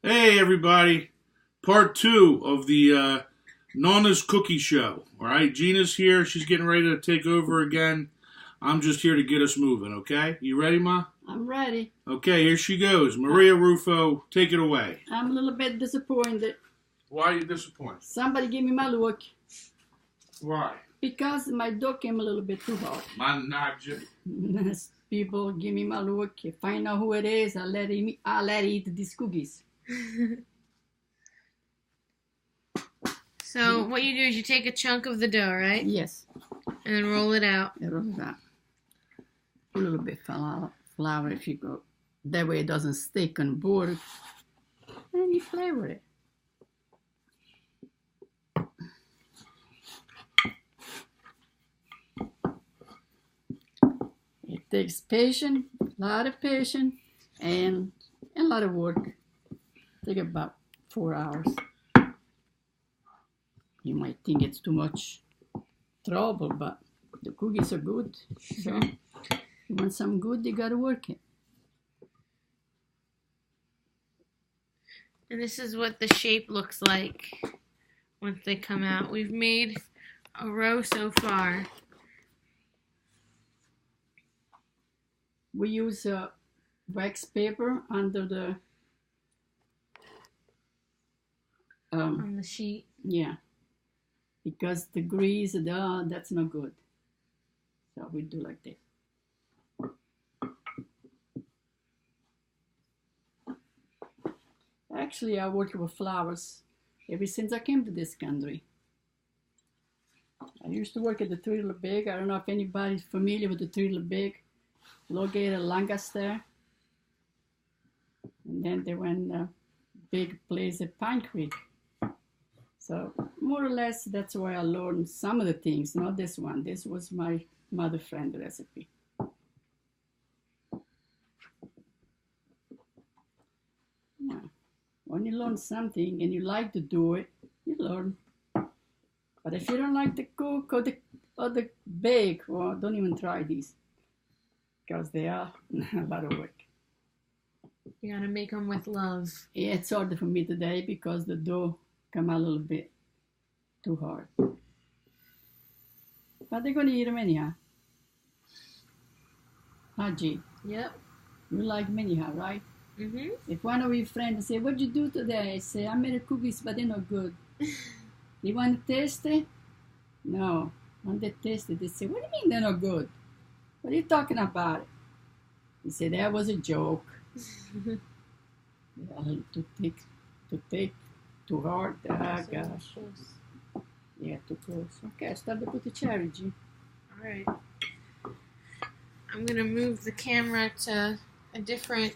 Hey, everybody. Part two of the Nonna's Cookie Show. All right, Gina's here. She's getting ready to take over again. I'm just here to get us moving, okay? You ready, Ma? I'm ready. Okay, here she goes. Maria Rufo, take it away. I'm a little bit disappointed. Why are you disappointed? Somebody give me my look. Why? Because my dog came a little bit too hard. My najib. People give me my look. If I know who it is, I'll let him eat these cookies. So what you do is you take a chunk of the dough, right? Yes. And then roll it out. A little bit flour if you go. That way it doesn't stick on board. And you flavor it. It takes patience, a lot of patience, and a lot of work. Take about 4 hours. You might think it's too much trouble, but the cookies are good. So you want some good, you gotta work it. And this is what the shape looks like once they come out. We've made a row so far. We use wax paper under the On the sheet. yeah, because the grease, that's not good. So we do like that. Actually, I work with flowers ever since I came to this country. I used to work at the Three Little Big. I don't know if anybody's familiar with the Three Little Big, located in Lancaster. And then they went a big place at Pine Creek. So more or less, that's where I learned some of the things, not this one. This was my mother friend recipe. Yeah. When you learn something and you like to do it, you learn. But if you don't like to cook or the bake, well, don't even try these, because they are a lot of work. You gotta make them with love. Yeah, it's harder for me today because the dough come out a little bit too hard. But they're gonna eat them anyhow. Haji, Yep. you like them anyhow, right? Mhm. If one of your friends say, "What'd you do today?" I say, "I made cookies, but they're not good." You want to taste it? No. When they taste it, they say, "What do you mean they're not good? What are you talking about?" You say, "That was a joke." Yeah, to take too hard. Ah, gosh. Yeah, too close. Okay, I start to put the cherry, G. Alright. I'm gonna move the camera to a different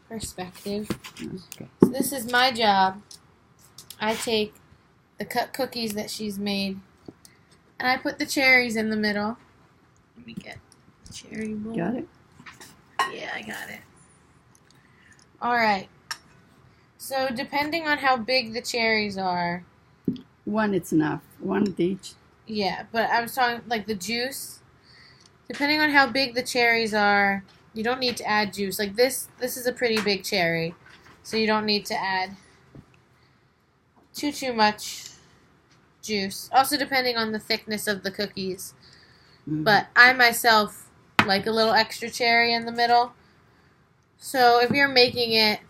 perspective. Okay. So this is my job. I take the cut cookies that she's made and I put the cherries in the middle. Let me get the cherry bowl. Got it? Yeah, I got it. Alright. So depending on how big the cherries are. One, it's enough. One of each. Yeah, but I was talking like the juice. Depending on how big the cherries are, you don't need to add juice. Like this is a pretty big cherry. So you don't need to add too much juice. Also depending on the thickness of the cookies. Mm-hmm. But I myself like a little extra cherry in the middle. So if you're making it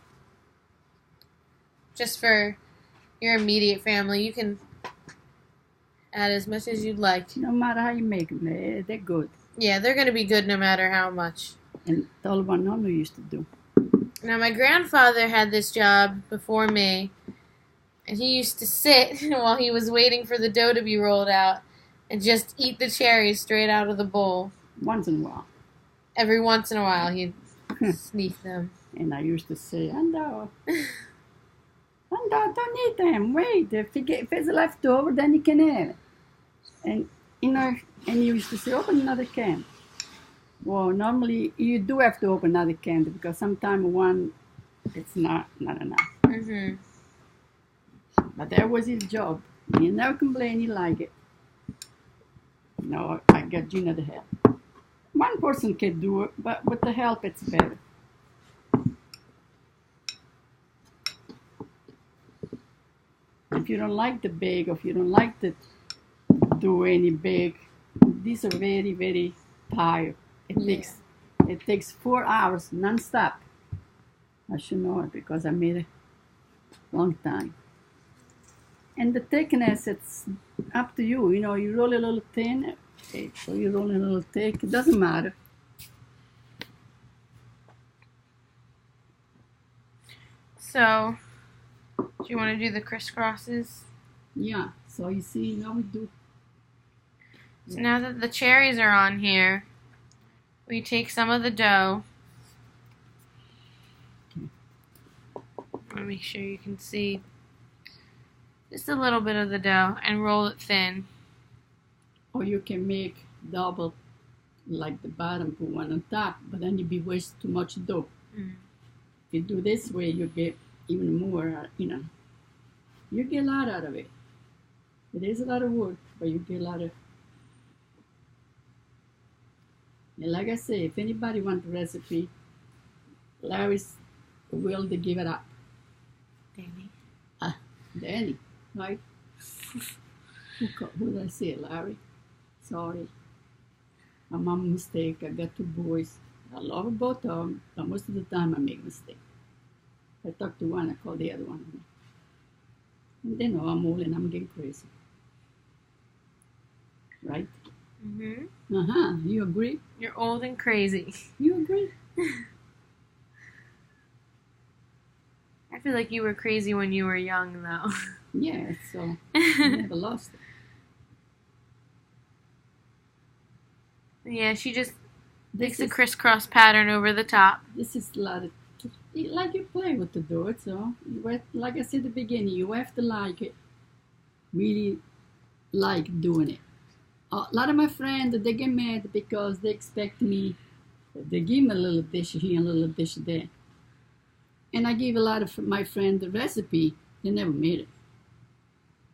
just for your immediate family, you can add as much as you'd like. No matter how you make them, they're good. Yeah, they're going to be good no matter how much. And that's all what Nonna used to do. Now, my grandfather had this job before me, and he used to sit while he was waiting for the dough to be rolled out and just eat the cherries straight out of the bowl. Once in a while. Every once in a while, he'd sneak them. And I used to say, Ando, don't eat them. Wait, if it's left over, then you can have it. And, and he used to say, open another can. Well, normally you do have to open another can because sometimes one, it's not enough. Mm-hmm. But that was his job. He never complained, he liked it. No, I got Gina to help. One person can do it, but with the help, it's better. you don't like the bake, or if you don't like to do any bake, these are very, very tired. It takes 4 hours non-stop. I should know it because I made it long time. And the thickness, it's up to you. You know, you roll a little thin, okay, so you roll a little thick. It doesn't matter. So, do you want to do the crisscrosses? Yeah. So you see, now we do. So now that the cherries are on here, we take some of the dough. I want to make sure you can see just a little bit of the dough and roll it thin. Or you can make double, like the bottom, put one on top, but then you be waste too much dough. Mm. If you do this way, you get even more, you know. You get a lot out of it. It is a lot of work, but you get a lot of. And like I say, if anybody wants the recipe, Larry's willing to give it up. Danny. Danny, right? Who did I say? Larry? Sorry. My mom mistake. I got 2 boys. I love both of them, but most of the time I make mistakes. I talk to one, I call the other one. And they know I'm old and I'm getting crazy. Right? Mm-hmm. Uh-huh. You agree? You're old and crazy. You agree? I feel like you were crazy when you were young, though. Yeah, so I never lost it. Yeah, she just makes This a is, crisscross pattern over the top. this is a lot of, like you play with the dough, so like I said at the beginning, you have to like it, really like doing it. A lot of my friends, they get mad because they expect me, they give me a little dish here and a little dish there. And I give a lot of my friends the recipe, they never made it.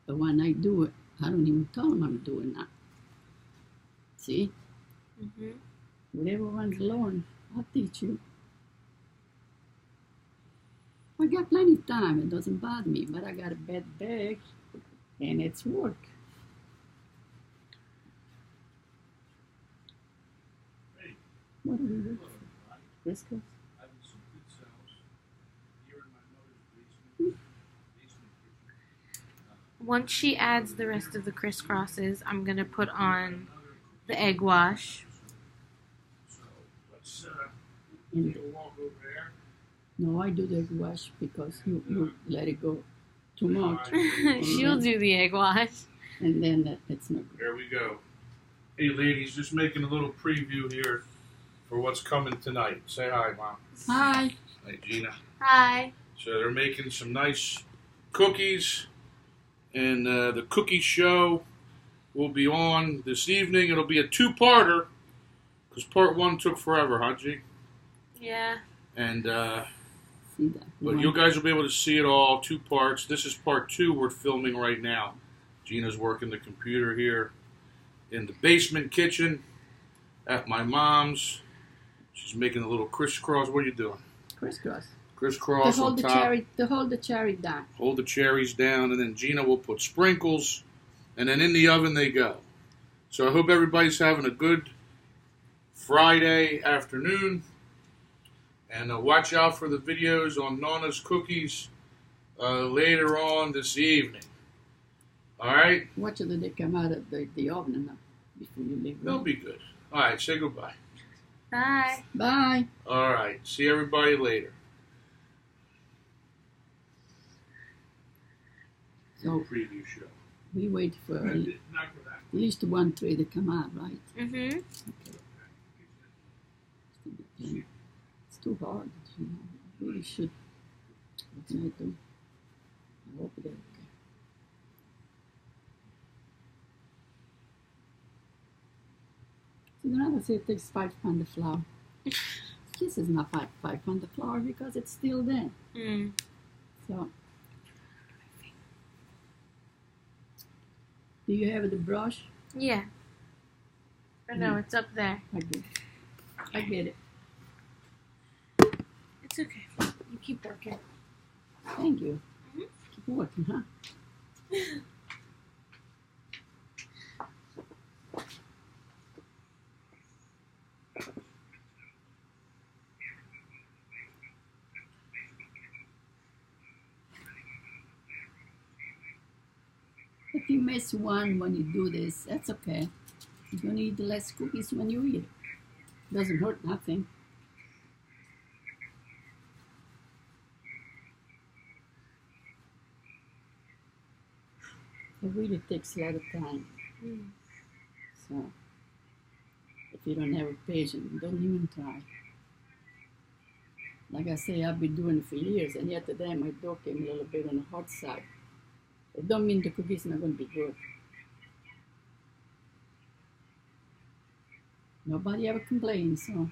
But when I do it, I don't even tell them I'm doing that. See? Mm-hmm. Whatever one's learn, I'll teach you. I got plenty of time, it doesn't bother me, but I got a bad bag, and it's work. What are we doing? Crisco? Once she adds the rest of the crisscrosses, I'm going to put on the egg wash. And no, I do the egg wash because you let it go too much. She'll do the egg wash. And then it's not good. There we go. Hey, ladies, just making a little preview here for what's coming tonight. Say hi, Mom. Hi. Hey, Gina. Hi. So they're making some nice cookies, and the cookie show will be on this evening. It'll be a 2-parter, because part 1 took forever, huh, G? Yeah. And See that? but you guys will be able to see it all, 2 parts. This is part 2 we're filming right now. Gina's working the computer here in the basement kitchen at my mom's. She's making a little crisscross. What are you doing? Crisscross. Crisscross To on hold the top. cherry. To hold the cherry down. Hold the cherries down, and then Gina will put sprinkles, and then in the oven they go. So I hope everybody's having a good Friday afternoon, and watch out for the videos on Nonna's Cookies later on this evening. All right? Watch it till they come out of the oven now before you leave. They'll be good. All right, say goodbye. Bye. Bye. All right, see everybody later. So Preview show. we wait for Not for that. at least 1 tray to come out, right? Mm-hmm. It's too hard. You know. I really should. What can I do? I hope they're okay. So the other say it takes 5 pounds of flour. This is not 5 pounds of flour because it's still there. Mm. So, do you have the brush? Yeah. Or no, it's up there. I get it. I get it. It's okay. You keep working. Thank you. Mhm. Keep working, huh? If you miss one when you do this, that's okay. You're gonna eat less cookies when you eat it. Doesn't hurt nothing. It really takes a lot of time. So if you don't have a patient, don't even try. Like I say, I've been doing it for years, and yet today my dog came a little bit on the hot side. It don't mean the cookie's not going to be good. Nobody ever complains, so.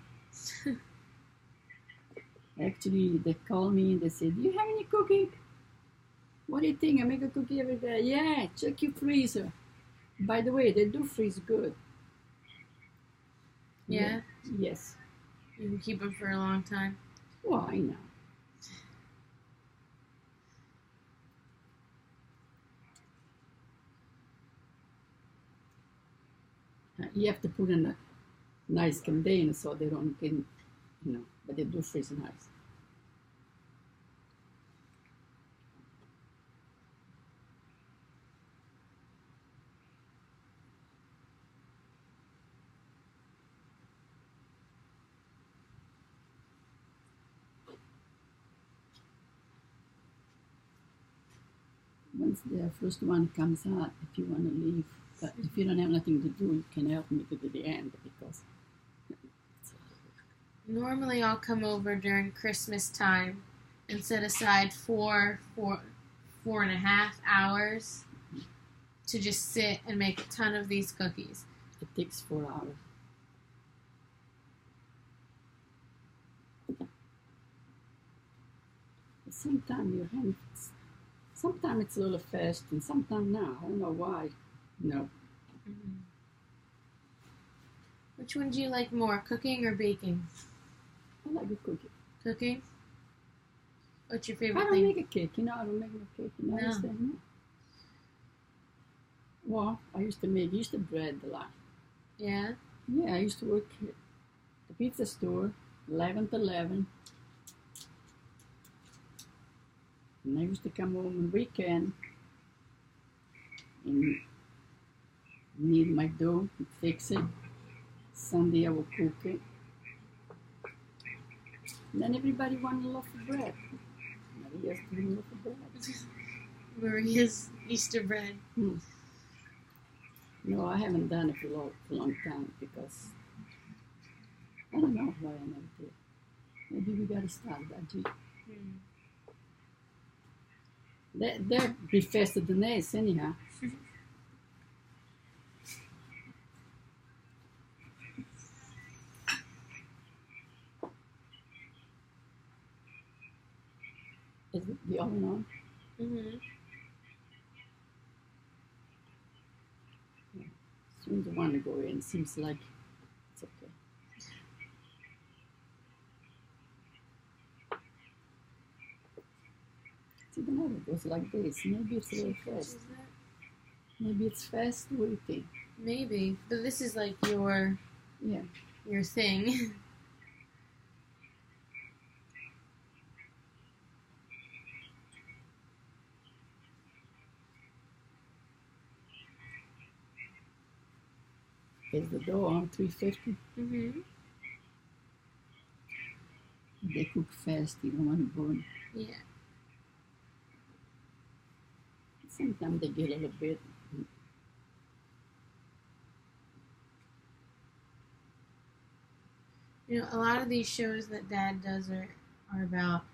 Actually, they call me and they say, do you have any cookie? What do you think? I make a cookie every day. Yeah, check your freezer. By the way, they do freeze good. Yeah? Yes. You can keep them for a long time. Well, I know. You have to put in a nice container so they don't get, but they do freeze nice. Once the first one comes out, if you want to leave, but if you don't have nothing to do, you can help me to the end because. Normally, I'll come over during Christmas time and set aside four and a half hours to just sit and make a ton of these cookies. It takes 4 hours. Sometimes it's a little fast, and sometimes no. I don't know why. No. Mm-hmm. Which one do you like more, cooking or baking? I like a cookie. Cooking? What's your I favorite don't thing? make a cake. I don't make no cake. You No. understand? No. Well, I used to bread a lot. Yeah? Yeah, I used to work at the pizza store, 11 to 11. And I used to come home on weekend and knead my dough, fix it. Sunday I would cook it. And then everybody wanted a loaf of bread. Maria's doing a loaf of bread. Maria's Easter bread. No, I haven't done it for a long time because I don't know why I never did. Maybe we gotta start that, G. They're be faster than this, anyhow. Is it the oven on? Mm-hmm. As soon as I want to go in, seems like it's okay. See, the matter goes like this. Maybe it's a little fast. Maybe it's fast. What do you think? Maybe, but this is like your thing. Is the dough on 350? Mm-hmm. They cook fast. You don't want to burn. Yeah. Sometimes they get a little bit. You know, a lot of these shows that Dad does are about,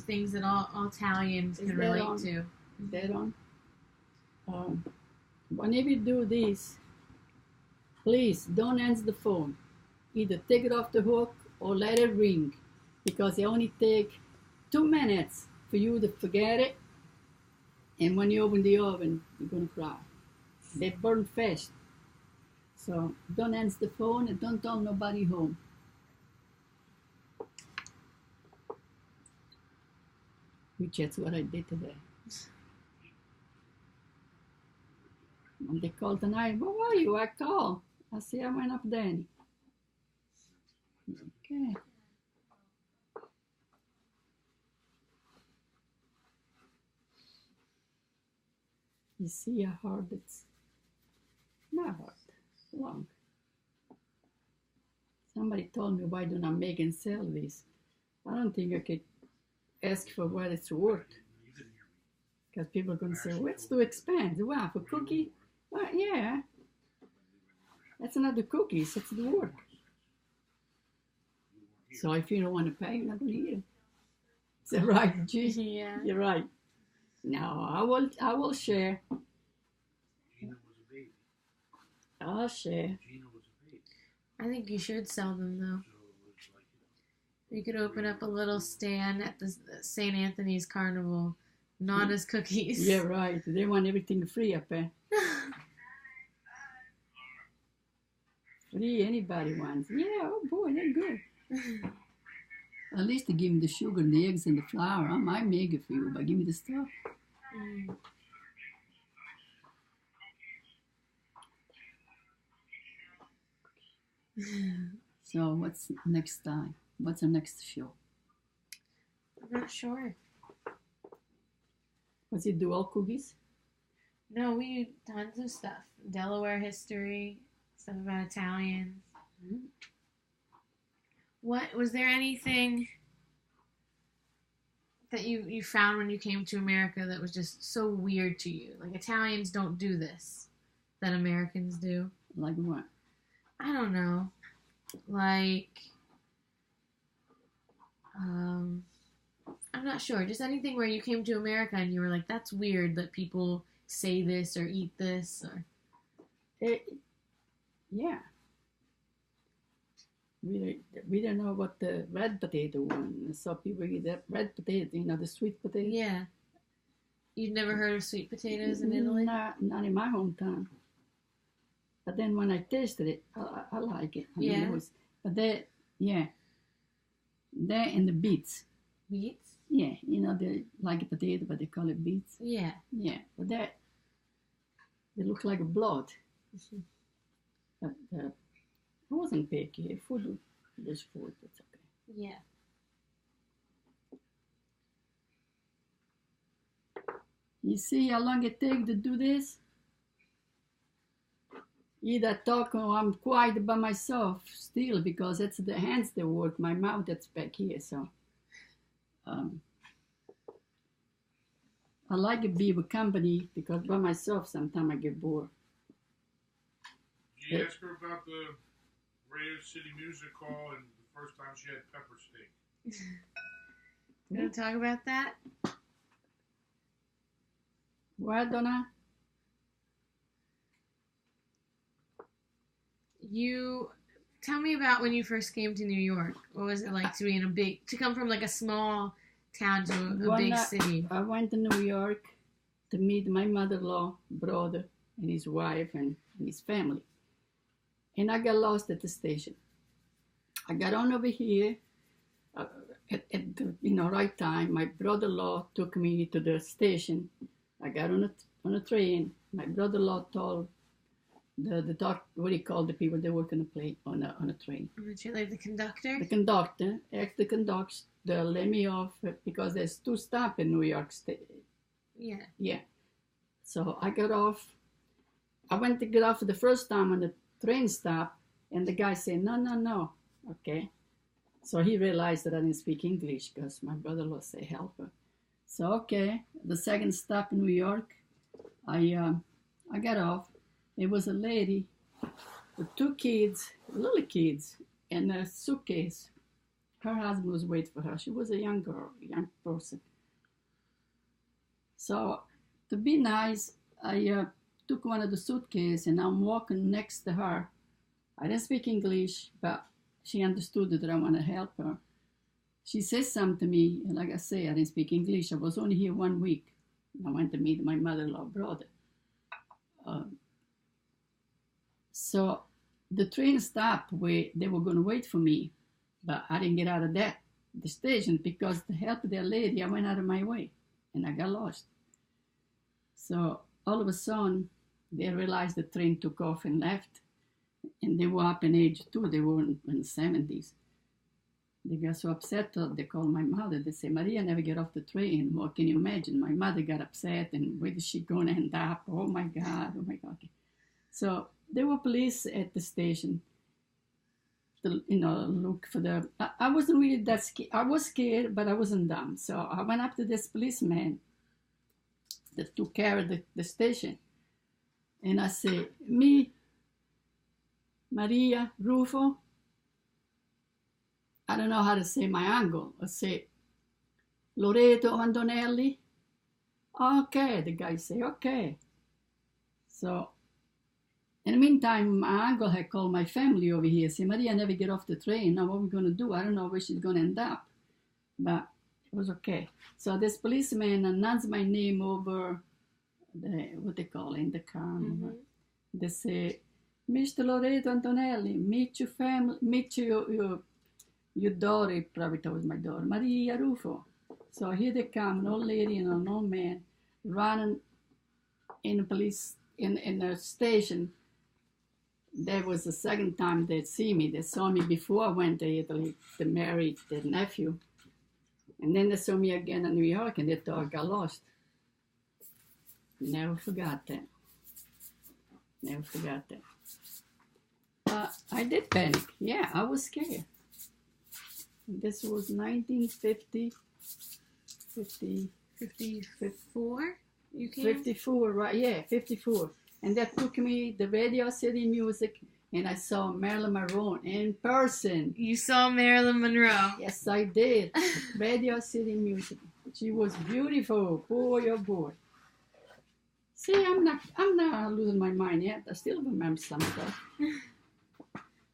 things that all Italians can relate to. Is that on? Whenever you do this, please don't answer the phone. Either take it off the hook or let it ring, because it only take 2 minutes for you to forget it. And when you open the oven, you're gonna cry. They burn fast. So don't answer the phone and don't tell nobody home. Which that's what I did today. And they called tonight, where were you? I called. I said, I went up then. Okay. You see how hard it's not hard, long. Somebody told me, why don't I make and sell this? I don't think I could ask for what it's worth. Because people are going to say, well, it's too expensive. Wow, for cookie? Well, yeah. That's not the cookies, it's the work. So if you don't want to pay, you're not going to eat it. Is that right, G? Yeah. You're right. No, I will share. Gina was a baby. I'll share. Gina was a baby. I think you should sell them, though. So it was like, You could open up a little stand at the St. Anthony's Carnival. Nonna's cookies. Yeah, right. They want everything free up there. Free, anybody wants. Yeah, oh boy, they're good. At least they give me the sugar and the eggs and the flour. I might make it for you, but give me the stuff. Mm. So what's next time? What's the next show? I'm not sure. What's it do, all cookies? No, we do tons of stuff. Delaware history, stuff about Italians. Mm-hmm. What was there anything that you found when you came to America that was just so weird to you? Like Italians don't do this that Americans do. Like what? I don't know. Like I'm not sure. Just anything where you came to America and you were like, that's weird that people say this or eat this or Yeah. We don't know what the red potato one. So people eat that red potato, the sweet potato. yeah. You'd never heard of sweet potatoes in Italy? Not in my hometown. But then when I tasted it, I like it. Yeah. But that and the beets. Beets? Yeah, they like a potato, but they call it beets. Yeah. Yeah, but they look like blood. But I wasn't picky. Food, there's food, it's okay. Yeah. You see how long it takes to do this? Either talk or I'm quiet by myself still because it's the hands that work, my mouth that's back here. So I like to be with company because by myself sometimes I get bored. did you ask her about the Radio City Music Hall and the first time she had pepper steak? You want to talk about that? What, Donna? You tell me about when you first came to New York. What was it like to be to come from like a small town to a big city? I went to New York to meet my mother-in-law, brother, and his wife and his family. And I got lost at the station. I got on over here at the right time. My brother-in-law took me to the station. I got on a train. My brother-in-law told the doc, what do you call the people that work on a train? Like the conductor? The conductor asked the conductor to let me off because there's 2 stops in New York State. Yeah. Yeah. So I got off. I went to get off the first time on the train stop, and the guy said, no. Okay. So he realized that I didn't speak English because my brother-in-law said help her. So, okay, the second stop in New York, I got off. It was a lady with 2 kids, little kids, and a suitcase. Her husband was waiting for her. She was a young girl, a young person. So, to be nice, I took one of the suitcases and I'm walking next to her. I didn't speak English, but she understood that I want to help her. She says something to me, and like I say, I didn't speak English. I was only here 1 week. I went to meet my mother-in-law brother. So the train stopped where they were going to wait for me, but I didn't get out of the station because to help that lady, I went out of my way, and I got lost. So all of a sudden, they realized the train took off and left. And they were up in age too. They were in the 70s. They got so upset that they called my mother. They say, Maria never get off the train. What can you imagine? My mother got upset, and where is she going to end up? Oh my God, oh my God. So there were police at the station to, look for the... I wasn't really that scared. I was scared, but I wasn't dumb. So I went up to this policeman that took care of the station. And I said, me, Maria, Rufo, I don't know how to say my uncle. I say, Loreto Antonelli. Okay, the guy say, okay. So, in the meantime, my uncle had called my family over here. Say, Maria never get off the train. Now what are we going to do? I don't know where she's going to end up. But it was okay. So this policeman announced my name over what they call in the car. Mm-hmm. They say, Mr. Loreto Antonelli, meet your family, meet your daughter, probably that was my daughter, Maria Rufo. So here they come, an old lady and an old man running in the police, in the station. That was the second time they'd see me. They saw me before I went to Italy to marry their nephew. And then they saw me again in New York and they thought I got lost. Never forgot that. Never forgot that. I did panic. Yeah, I was scared. This was 1950, 54? You came? 54, right? Yeah, 54. And that took me the Radio City Music, and I saw Marilyn Monroe in person. You saw Marilyn Monroe? Yes, I did. Radio City Music. She was beautiful. Boy, oh boy. See, I'm not losing my mind yet. I still remember some stuff.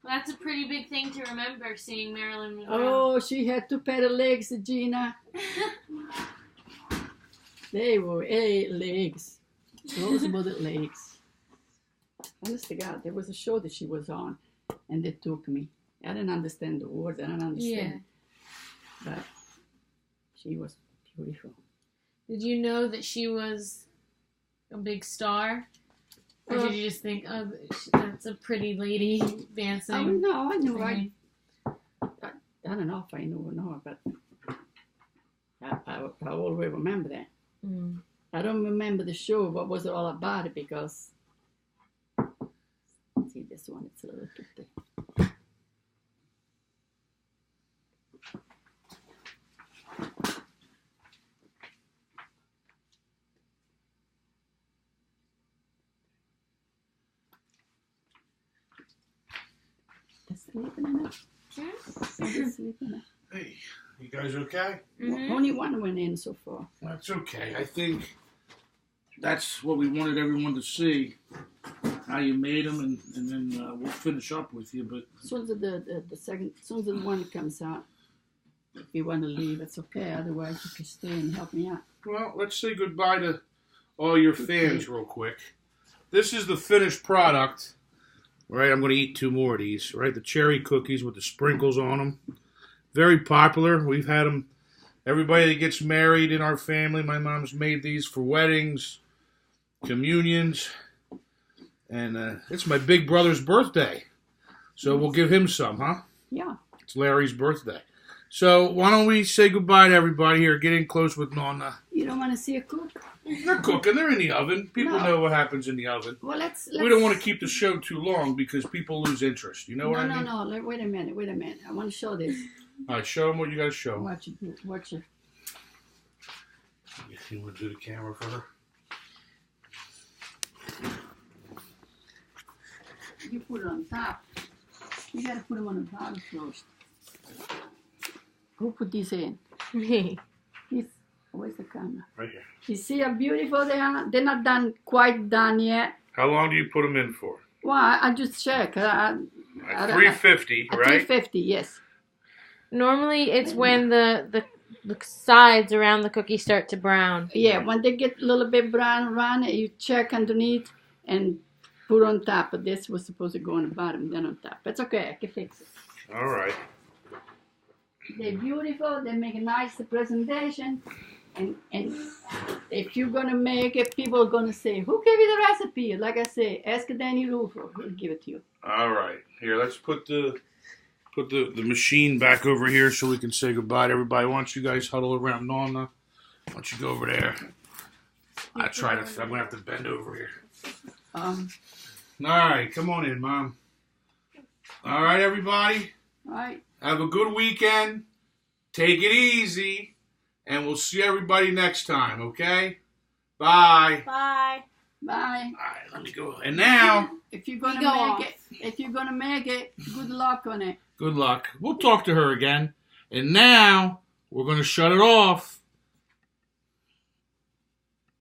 That's a pretty big thing to remember, seeing Marilyn Monroe. Oh, she had 2 pair of legs, Gina. They were 8 legs. Those were the legs. Honest to God, there was a show that she was on, and they took me. I didn't understand the words. I didn't understand. Yeah. But she was beautiful. Did you know that she was a big star? Or did you just think, oh, that's a pretty lady dancing? Oh, no, I knew. I don't know if I knew or not, but I always remember that. Mm. I don't remember the show, what was it all about it, because, see this one, it's a little too thick. Sleeping in it? Yeah. Sleeping in it. Hey, you guys okay? Mm-hmm. Only one went in so far. That's okay. I think that's what we wanted everyone to see, how you made them, and then we'll finish up with you. But as soon as as soon as the one comes out, if you want to leave, it's okay. Otherwise, you can stay and help me out. Well, let's say goodbye to all your fans real quick. This is the finished product. Right, I'm going to eat 2 more of these. Right, the cherry cookies with the sprinkles on them. Very popular. We've had them. Everybody that gets married in our family, my mom's made these for weddings, communions, and it's my big brother's birthday. So we'll give him some, huh? Yeah. It's Larry's birthday. So why don't we say goodbye to everybody here, get in close with Nonna. You don't want to see a cook? They're cooking. They're in the oven. People know what happens in the oven. Well, let's... We don't want to keep the show too long because people lose interest. You know what I mean? No. Wait a minute. I want to show this. All right, show them what you got to show. Watch it. You want to do the camera for her? You put it on top. You got to put them on the bottom first. Who put these in? Me. Where's the camera? Right here. You see how beautiful they are? They're not quite done yet. How long do you put them in for? Well, I just check. 350, right? 350, yes. Normally, it's when the sides around the cookie start to brown. Yeah, when they get a little bit brown around, you check underneath and put on top. But this was supposed to go on the bottom, then on top. It's okay. I can fix it. All right. They're beautiful. They make a nice presentation. And if you're gonna make it, people are gonna say, "Who gave you the recipe?" Like I say, ask Danny Rufo. He'll give it to you. All right. Here, let's put the machine back over here so we can say goodbye to everybody. Why don't you guys huddle around Nonna? Why don't you go over there? I'm gonna have to bend over here. All right, come on in, Mom. All right, everybody. All right. Have a good weekend. Take it easy. And we'll see everybody next time, okay? Bye. Bye. Bye. All right, let me go. And now, If you're gonna make it, good luck on it. good luck. We'll talk to her again. And now, we're going to shut it off.